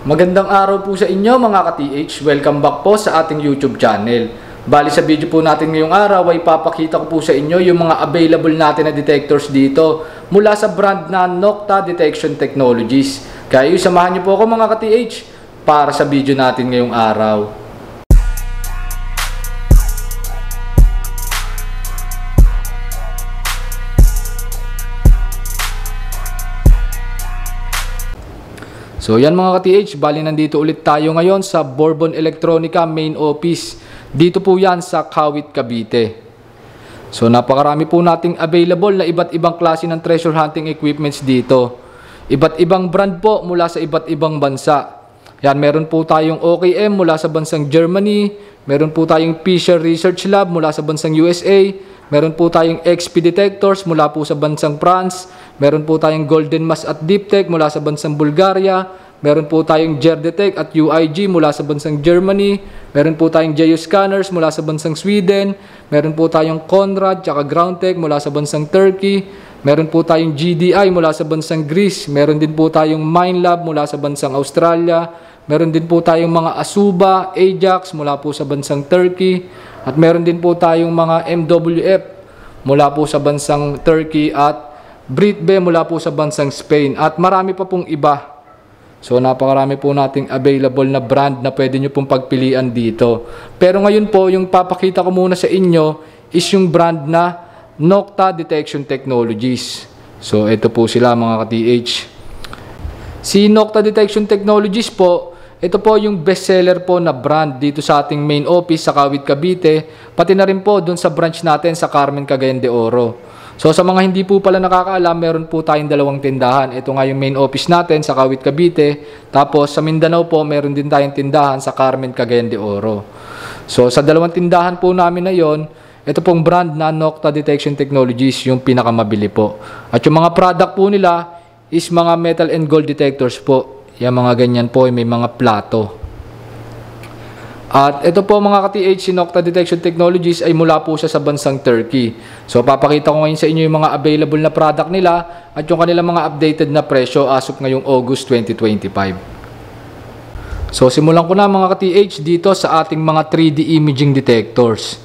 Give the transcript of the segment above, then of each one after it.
Magandang araw po sa inyo mga ka-TH. Welcome back po sa ating YouTube channel. Bali sa video po natin ngayong araw ay papakita ko po sa inyo yung mga available natin na detectors dito mula sa brand na Nokta Detection Technologies. Kaya samahan niyo po ako mga ka-TH para sa video natin ngayong araw. So yan mga ka-TH, bali nandito ulit tayo ngayon sa Bourbon Electronica main office. Dito po yan sa Kawit, Cavite. So napakarami po nating available na iba't ibang klase ng treasure hunting equipments dito. Iba't ibang brand po mula sa iba't ibang bansa. Yan, meron po tayong OKM mula sa bansang Germany. Meron po tayong Fisher Research Lab mula sa bansang USA. Meron po tayong XP Detectors mula po sa bansang France. Meron po tayong Golden Mass at Deep Tech mula sa bansang Bulgaria. Meron po tayong Gerdetech at UIG mula sa bansang Germany. Meron po tayong Geoscanners mula sa bansang Sweden. Meron po tayong Conrad at Groundtech mula sa bansang Turkey. Meron po tayong GDI mula sa bansang Greece. Meron din po tayong Minelab mula sa bansang Australia. Meron din po tayong mga Asuba, Ajax mula po sa bansang Turkey. At meron din po tayong mga MWF mula po sa bansang Turkey at Britbe mula po sa bansang Spain. At marami pa pong iba. So napakarami po nating available na brand na pwede nyo pong pagpilian dito. Pero ngayon po, yung papakita ko muna sa inyo is yung brand na Nokta Detection Technologies. So ito po sila mga ka-TH. Si Nokta Detection Technologies po, ito po yung bestseller po na brand dito sa ating main office sa Kawit, Cavite. Pati na rin po dun sa branch natin sa Carmen, Cagayan de Oro. So sa mga hindi po pala nakakaalam, meron po tayong dalawang tindahan. Ito nga yung main office natin sa Kawit, Cavite. Tapos sa Mindanao po, meron din tayong tindahan sa Carmen, Cagayan de Oro. So sa dalawang tindahan po namin na yon, ito pong brand na Nokta Detection Technologies yung pinakamabili po. At yung mga product po nila is mga metal and gold detectors po. Yung mga ganyan po, may mga plato. At ito po mga ka-TH, si Nokta Detection Technologies ay mula po siya sa bansang Turkey. So papakita ko ngayon sa inyo yung mga available na product nila at yung kanilang mga updated na presyo as of ngayong August 2025. So simulan ko na mga ka-TH dito sa ating mga 3D imaging detectors.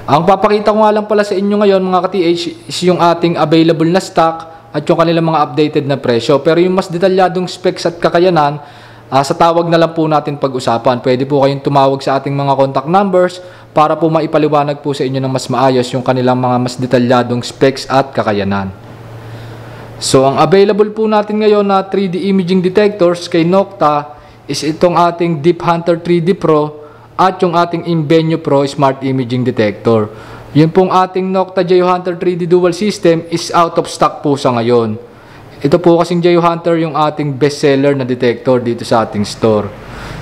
Ang papakita ko nga lang pala sa inyo ngayon mga ka-TH is yung ating available na stock at yung kanilang mga updated na presyo. Pero yung mas detalyadong specs at kakayanan, sa tawag na lang po natin pag-usapan. Pwede po kayong tumawag sa ating mga contact numbers para po maipaliwanag po sa inyo ng mas maayos yung kanilang mga mas detalyadong specs at kakayanan. So ang available po natin ngayon na 3D imaging detectors kay Nokta is itong ating Deep Hunter 3D Pro at yung ating Invenio Pro Smart Imaging Detector. Yun pong ating Nokta Geohunter 3D Dual System is out of stock po sa ngayon. Ito po kasing Geohunter yung ating bestseller na detector dito sa ating store.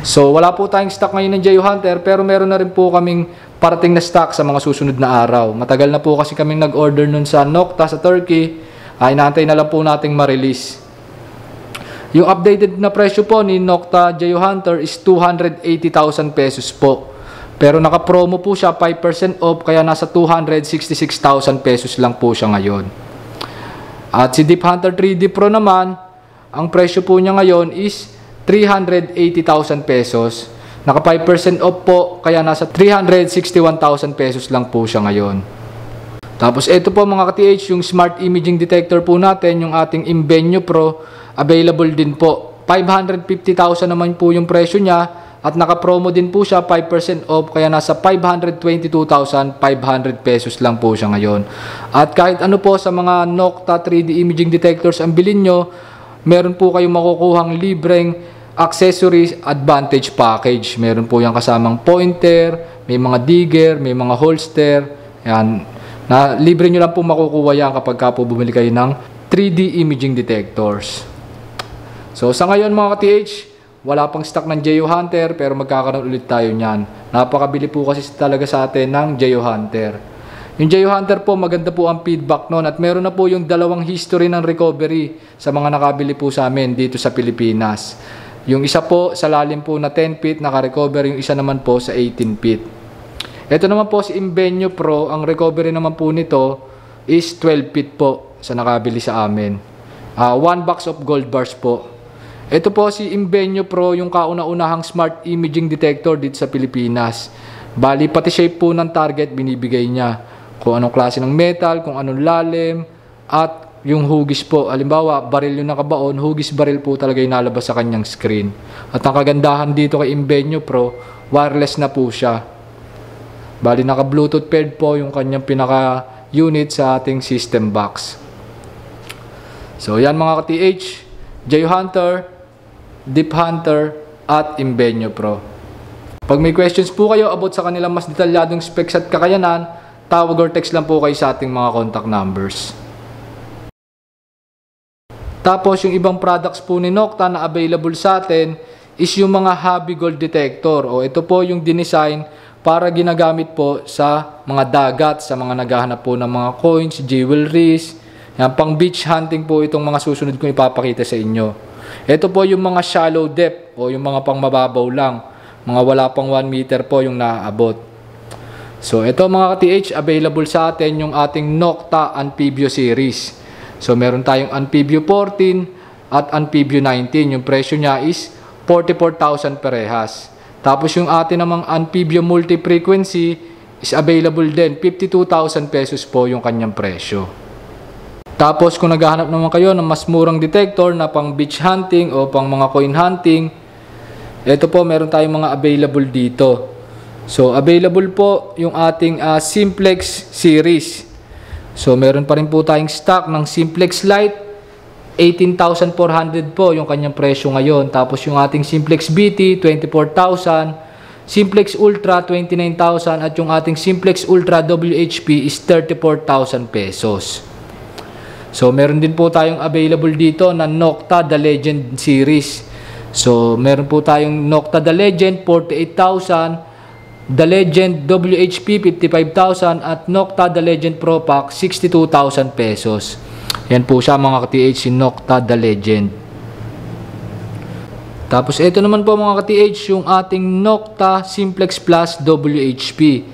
So wala po tayong stock ngayon ng Geohunter pero meron na rin po kaming parating na stock sa mga susunod na araw. Matagal na po kasi kaming nag-order nun sa Nokta sa Turkey. Inaantay na lang po nating ma-release. Yung updated na presyo po ni Nokta Geohunter is 280,000 pesos po. Pero naka-promo po siya 5% off kaya nasa 266,000 pesos lang po siya ngayon. At si Deep Hunter 3D Pro naman, ang presyo po niya ngayon is 380,000 pesos. Naka 5% off po, kaya nasa 361,000 pesos lang po siya ngayon. Tapos ito po mga ka-TH, yung Smart Imaging Detector po natin, yung ating Invenio Pro, available din po. 550,000 naman po yung presyo niya. At naka-promo din po siya 5% off kaya nasa 522,500 pesos lang po siya ngayon. At kahit ano po sa mga Nokta 3D imaging detectors ang bilhin nyo, meron po kayong makukuhang libreng accessories advantage package. Meron po yung kasamang pointer, may mga digger, may mga holster. Yan. Na libre nyo lang po makukuha yan kapag po bumili kayo ng 3D imaging detectors. So sa ngayon mga ka-TH, wala pang stock ng Geohunter pero magkakaroon ulit tayo niyan. Napakabili po kasi talaga sa atin ng Geohunter. Yung Geohunter po, maganda po ang feedback noon at meron na po yung dalawang history ng recovery sa mga nakabili po sa amin dito sa Pilipinas. Yung isa po sa lalim po na 10 feet naka-recover, yung isa naman po sa 18 feet. Ito naman po si Invenio Pro, ang recovery naman po nito is 12 feet po sa nakabili sa amin. 1 box of gold bars po. Ito po si Invenio Pro, yung kauna-unahang smart imaging detector dito sa Pilipinas. Bali, pati shape po ng target binibigay niya. Kung anong klase ng metal, kung anong lalim, at yung hugis po. Halimbawa, baril yung nakabaon, hugis baril po talaga yung nalabas sa kanyang screen. At ang kagandahan dito kay Invenio Pro, wireless na po siya. Bali, naka-Bluetooth paired po yung kanyang pinaka-unit sa ating system box. So, yan mga ka-TH, J-Hunter, Deep Hunter, at Invenio Pro. Pag may questions po kayo about sa kanilang mas detalyadong specs at kakayanan, tawag or text lang po kayo sa ating mga contact numbers. Tapos yung ibang products po ni Nokta na available sa atin is yung mga hobby gold detector. O ito po yung dinesign para ginagamit po sa mga dagat, sa mga naghahanap po ng mga coins, jewelries. Yan, pang beach hunting po itong mga susunod kong ipapakita sa inyo. Ito po yung mga shallow depth o yung mga pang mababaw lang. Mga wala pang 1 meter po yung naaabot. So ito mga ka-TH, available sa atin yung ating Nokta Anfibio series. So meron tayong Anfibio 14 at Anfibio 19. Yung presyo niya is 44,000 parehas. Tapos yung atin namang Anfibio multi-frequency is available din. 52,000 pesos po yung kanyang presyo. Tapos kung naghahanap naman kayo ng mas murang detector na pang beach hunting o pang mga coin hunting, ito po meron tayong mga available dito. So available po yung ating Simplex series. So meron pa rin po tayong stock ng Simplex Lite, 18,400 po yung kanyang presyo ngayon. Tapos yung ating Simplex BT, 24,000. Simplex Ultra, 29,000. At yung ating Simplex Ultra WHP is 34,000 pesos. So meron din po tayong available dito na Nokta The Legend series. So meron po tayong Nokta The Legend, 48,000. The Legend WHP, 55,000. At Nokta The Legend Pro Pack, 62,000 pesos. Yan po siya mga ka-TH, si Nokta The Legend. Tapos ito naman po mga ka-TH, yung ating Nokta Simplex Plus WHP.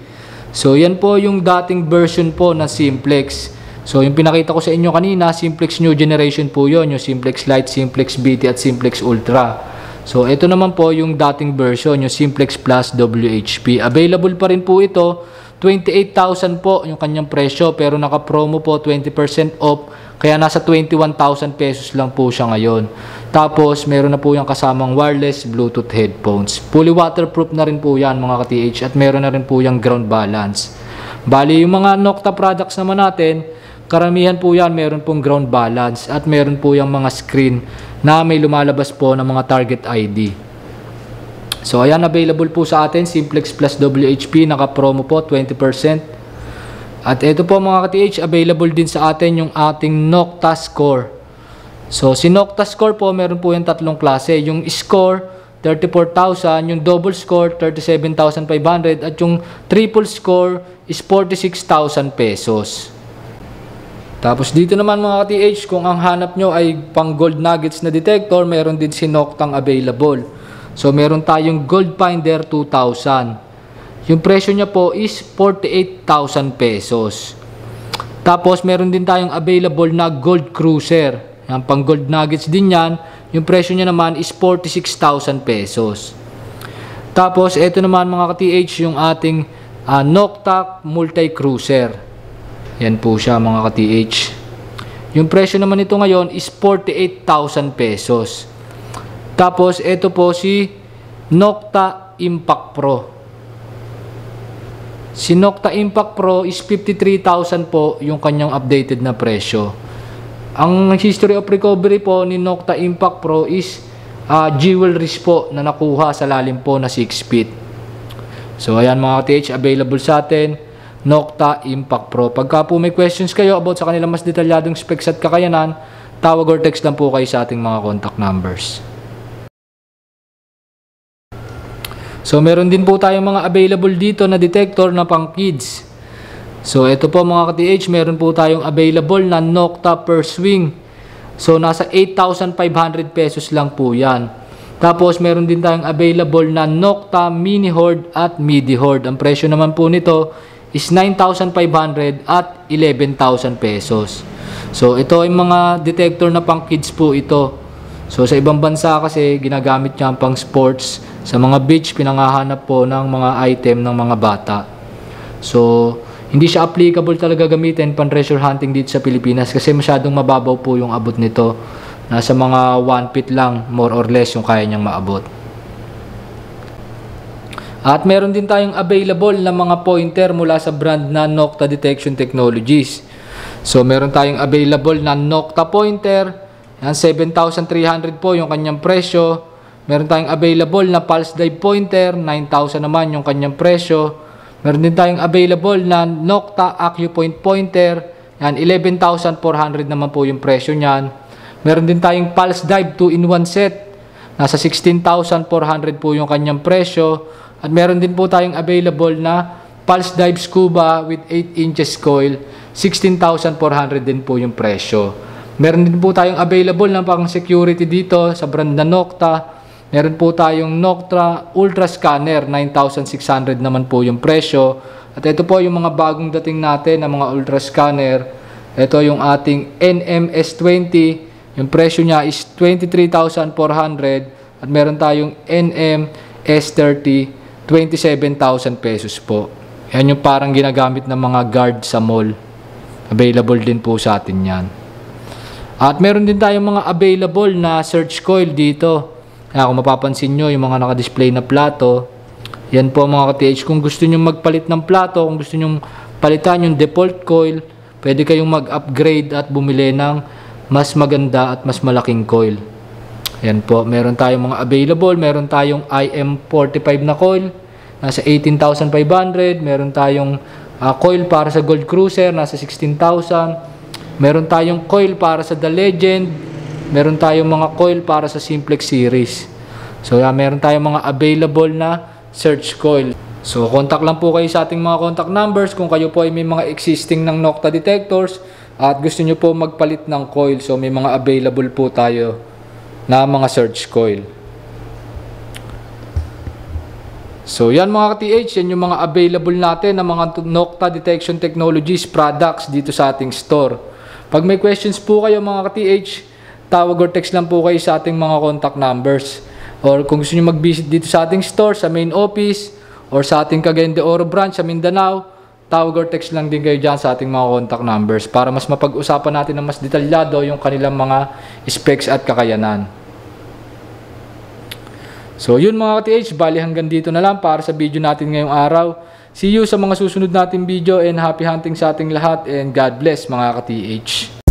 So yan po yung dating version po na Simplex. So yung pinakita ko sa inyo kanina, Simplex New Generation po yon, yung Simplex Lite, Simplex BT at Simplex Ultra. So ito naman po yung dating version, yung Simplex Plus WHP. Available pa rin po ito, 28,000 po yung kanyang presyo, pero naka-promo po 20% off, kaya nasa 21,000 pesos lang po siya ngayon. Tapos meron na po yung kasamang wireless Bluetooth headphones. Fully waterproof na rin po yan mga ka-TH, at meron na rin po yung ground balance. Bali yung mga Nokta products naman natin, karamihan po yan meron pong ground balance, at meron po yung mga screen na may lumalabas po ng mga target ID. So ayan, available po sa atin Simplex Plus WHP, naka-promo po 20%. At ito po mga ka-TH, available din sa atin yung ating Nokta Score. So si Nokta Score po, meron po yung tatlong klase. Yung Score, 34,000, yung Double Score, 37,500, at yung Triple Score is 46,000 pesos. Tapos dito naman mga ka-TH, kung ang hanap nyo ay pang gold nuggets na detector, meron din si Noktang available. So meron tayong Gold Finder 2,000. Yung presyo niya po is 48,000 pesos. Tapos meron din tayong available na Gold Cruiser. Yan, pang gold nuggets din yan. Yung presyo niya naman is 46,000 pesos. Tapos ito naman mga ka-TH, yung ating Nokta Multi Cruiser. Yan po siya mga ka-TH. Yung presyo naman nito ngayon is 48,000 pesos. Tapos ito po si Nokta Impact Pro. Si Nokta Impact Pro is 53,000 po yung kanyang updated na presyo. Ang history of recovery po ni Nokta Impact Pro is jewelries po na nakuha sa lalim po na 6 feet. So ayan mga ka-TH, available sa atin Nokta Impact Pro. Pagka po may questions kayo about sa kanilang mas detalyadong specs at kakayanan, tawag or text lang po kayo sa ating mga contact numbers. So meron din po tayong mga available dito na detector na pang kids. So ito po mga ka-TH, meron po tayong available na Nokta Per Swing. So nasa 8,500 pesos lang po yan. Tapos meron din tayong available na Nokta Mini Horde at Midi Horde. Ang presyo naman po nito is 9,500 at 11,000 pesos. So ito ay mga detector na pang kids po ito. So sa ibang bansa kasi ginagamit niya pang sports. Sa mga beach pinangahanap po ng mga item ng mga bata. So hindi siya applicable talaga gamitin pang treasure hunting dito sa Pilipinas kasi masyadong mababaw po yung abot nito. Nasa mga 1 feet lang more or less yung kaya niyang maabot. At meron din tayong available na mga pointer mula sa brand na Nocta Detection Technologies. So meron tayong available na Nocta pointer. Yan, 7,300 po yung kanyang presyo. Meron tayong available na Pulse Dive pointer, 9,000 naman yung kanyang presyo. Meron din tayong available na Nocta AccuPoint pointer. Yan, 11,400 naman po yung presyo niyan. Meron din tayong Pulse Dive 2-in-1 set. Nasa 16,400 po yung kanyang presyo. At meron din po tayong available na Pulse Dive Scuba with 8 inches coil. 16,400 din po yung presyo. Meron din po tayong available na pang security dito sa brand na Nocta. Meron po tayong Nocta Ultra Scanner. 9,600 naman po yung presyo. At ito po yung mga bagong dating natin na mga Ultra Scanner. Ito yung ating NMS20. Yung presyo niya is 23,400. At meron tayong NMS30. 27,000 pesos po. Yan yung parang ginagamit ng mga guard sa mall. Available din po sa atin yan. At meron din tayong mga available na search coil dito. Kaya kung mapapansin nyo, yung mga nakadisplay na plato, yan po mga ka-TH. Kung gusto nyo magpalit ng plato, kung gusto nyo palitan yung default coil, pwede kayong mag-upgrade at bumili ng mas maganda at mas malaking coil. Yan po, meron tayong mga available, meron tayong IM45 na coil, nasa 18,500, meron tayong coil para sa Gold Cruiser, nasa 16,000, meron tayong coil para sa The Legend, meron tayong mga coil para sa Simplex series. So, meron tayong mga available na search coil. So, contact lang po kayo sa ating mga contact numbers kung kayo po ay may mga existing ng Nocta detectors at gusto nyo po magpalit ng coil. So, may mga available po tayo na mga search coil. So yan mga ka-TH, yan yung mga available natin na mga Nocta Detection Technologies products dito sa ating store. Pag may questions po kayo mga ka-TH, tawag or text lang po kayo sa ating mga contact numbers. Or kung gusto nyo mag-visit dito sa ating store, sa main office, or sa ating Cagayan de Oro branch sa Mindanao, tawag or text lang din kayo dyan sa ating mga contact numbers para mas mapag-usapan natin ng mas detalyado yung kanilang mga specs at kakayanan. So yun mga ka-TH, bali hanggang dito na lang para sa video natin ngayong araw. See you sa mga susunod nating video and happy hunting sa ating lahat and God bless mga ka-TH.